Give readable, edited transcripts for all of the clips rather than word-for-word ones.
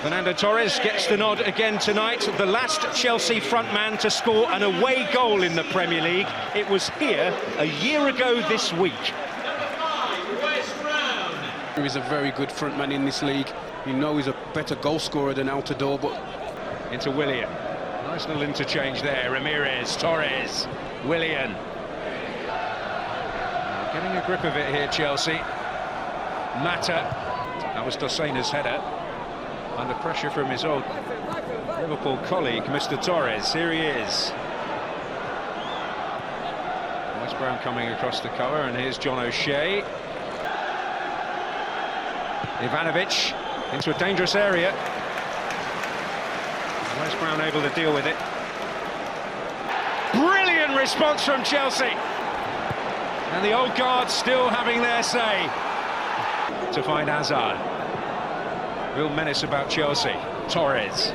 Fernando Torres gets the nod again tonight, the last Chelsea frontman to score an away goal in the Premier League. It was here a year ago this week. He's a very good frontman in this league. You know he's a better goal scorer than Altidore, but... Into Willian. Nice little interchange there. Ramirez, Torres, Willian. Getting a grip of it here, Chelsea. Mata. That was Dosena's header. Under pressure from his old Liverpool colleague, Mr. Torres. Here he is. West Brom coming across the cover, and here's John O'Shea. Ivanovic into a dangerous area. West Brom able to deal with it. Brilliant response from Chelsea. And the old guard still having their say. To find Hazard. Real menace about Chelsea. Torres.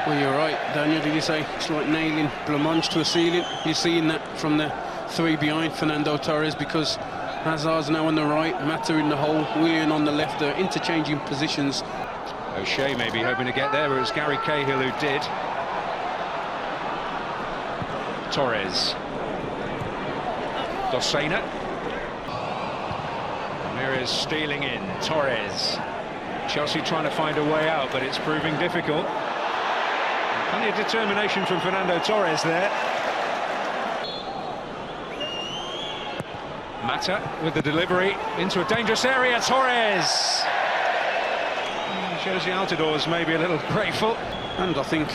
Well, you're right, Daniel. Did you say it's like nailing blancmange to a ceiling? You're seeing that from the three behind Fernando Torres, because Hazard's now on the right, Mata in the hole, Willian on the left. They're interchanging positions. O'Shea may be hoping to get there, but it was Gary Cahill who did. Torres. Dosena. Ramirez stealing in. Torres. Chelsea trying to find a way out, but it's proving difficult. Plenty of determination from Fernando Torres there. Mata with the delivery into a dangerous area. Torres. Shows the Altidores maybe a little grateful. And I think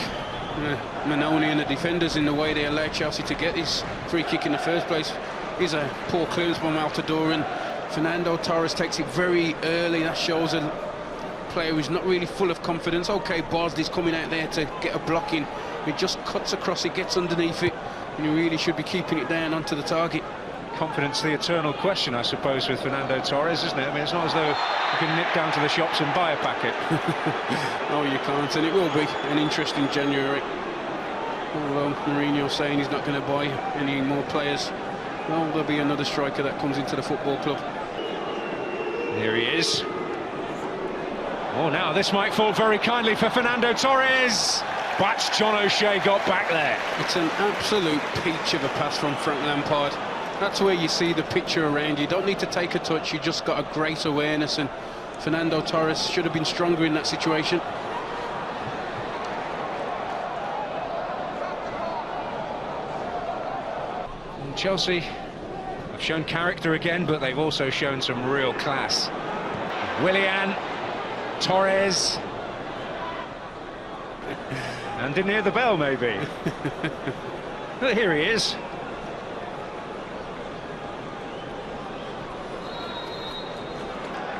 Manoni and the defenders, in the way they allowed Chelsea to get this free kick in the first place, is a poor clearance from Altidore, and Fernando Torres takes it very early. That shows a player who's not really full of confidence. OK, Bardsley's coming out there to get a block in. He just cuts across it, gets underneath it, and he really should be keeping it down onto the target. Confidence, the eternal question, I suppose, with Fernando Torres, isn't it? I mean, it's not as though you can nip down to the shops and buy a packet. No, you can't, and it will be an interesting January. Although Mourinho's saying he's not going to buy any more players, well, there'll be another striker that comes into the football club. Here he is. Oh, now this might fall very kindly for Fernando Torres, but John O'Shea got back there. It's an absolute peach of a pass from Frank Lampard. That's where you see the picture around you. You don't need to take a touch, you just got a great awareness, and Fernando Torres should have been stronger in that situation. And Chelsea have shown character again, but they've also shown some real class. Willian, Torres, and didn't hear the bell maybe. But here he is.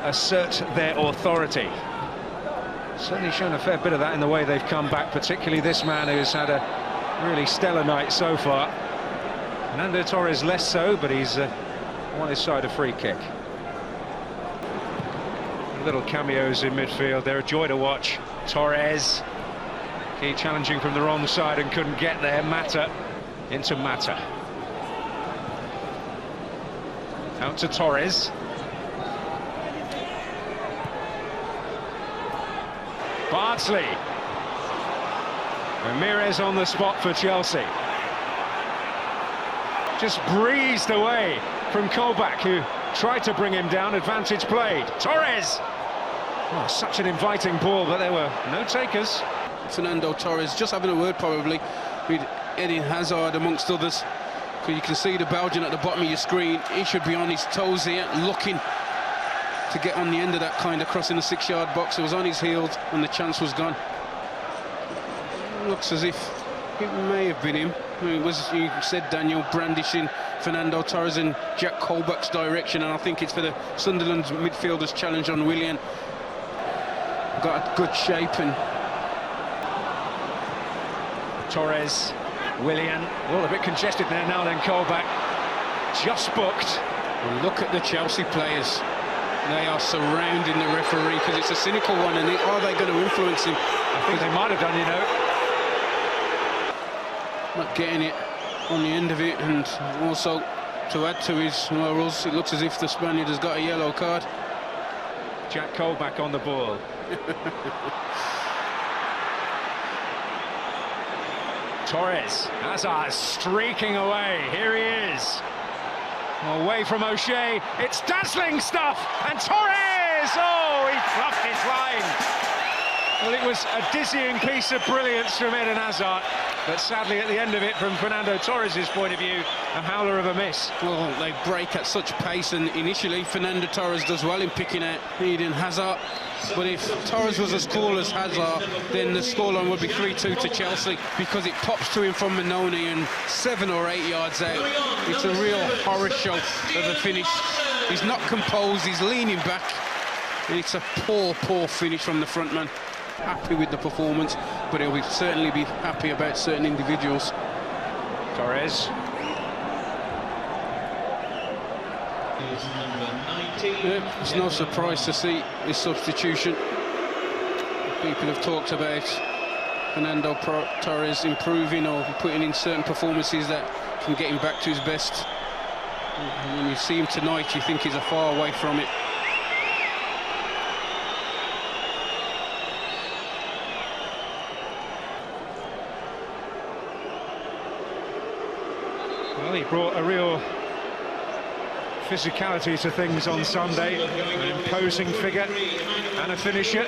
Assert their authority. Certainly shown a fair bit of that in the way they've come back, particularly this man who's had a really stellar night so far. Fernando Torres less so, but he's on his side a free kick. Little cameos in midfield, they're a joy to watch. Torres, he challenging from the wrong side and couldn't get there. Mata into Mata. Out to Torres. Bardsley. Ramirez on the spot for Chelsea. Just breezed away from Colback, who tried to bring him down. Advantage played. Torres. Oh, such an inviting ball, but there were no takers. Fernando Torres just having a word probably with Eden Hazard amongst others, because you can see the Belgian at the bottom of your screen. He should be on his toes here, looking to get on the end of that kind of cross in the 6-yard box. It was on his heels and the chance was gone. Looks as if it may have been him. It was, you said, Daniel, brandishing Fernando Torres in Jack Colback's direction, and I think it's for the Sunderland midfielders' challenge on Willian. Got a good shape, and Torres, Willian, all a bit congested there now. Then Colback just booked. Well, look at the Chelsea players. They are surrounding the referee because it's a cynical one, and are they going to influence him? I think they might have done, you know. Not getting it on the end of it, and also to add to his morals, it looks as if the Spaniard has got a yellow card. Jack Cole back on the ball. Torres, Hazard streaking away, here he is. Away from O'Shea, it's dazzling stuff, and Torres! Oh, he fluffed his line. Well, it was a dizzying piece of brilliance from Eden Hazard, but sadly at the end of it, from Fernando Torres' point of view, a howler of a miss. Well, they break at such pace, and initially Fernando Torres does well in picking out Eden Hazard, but if Torres was as cool as Hazard, then the scoreline would be 3-2 to Chelsea, because it pops to him from Manoni and 7 or 8 yards out. It's a real horror show of a finish. He's not composed, he's leaning back, and it's a poor finish from the front man. Happy with the performance, but he'll certainly be happy about certain individuals. Torres. Yeah, it's no surprise to see this substitution. People have talked about Fernando Torres improving or putting in certain performances that can get him back to his best. And when you see him tonight, you think he's a far away from it. Well, he brought a real physicality to things on Sunday, an imposing figure and a finisher.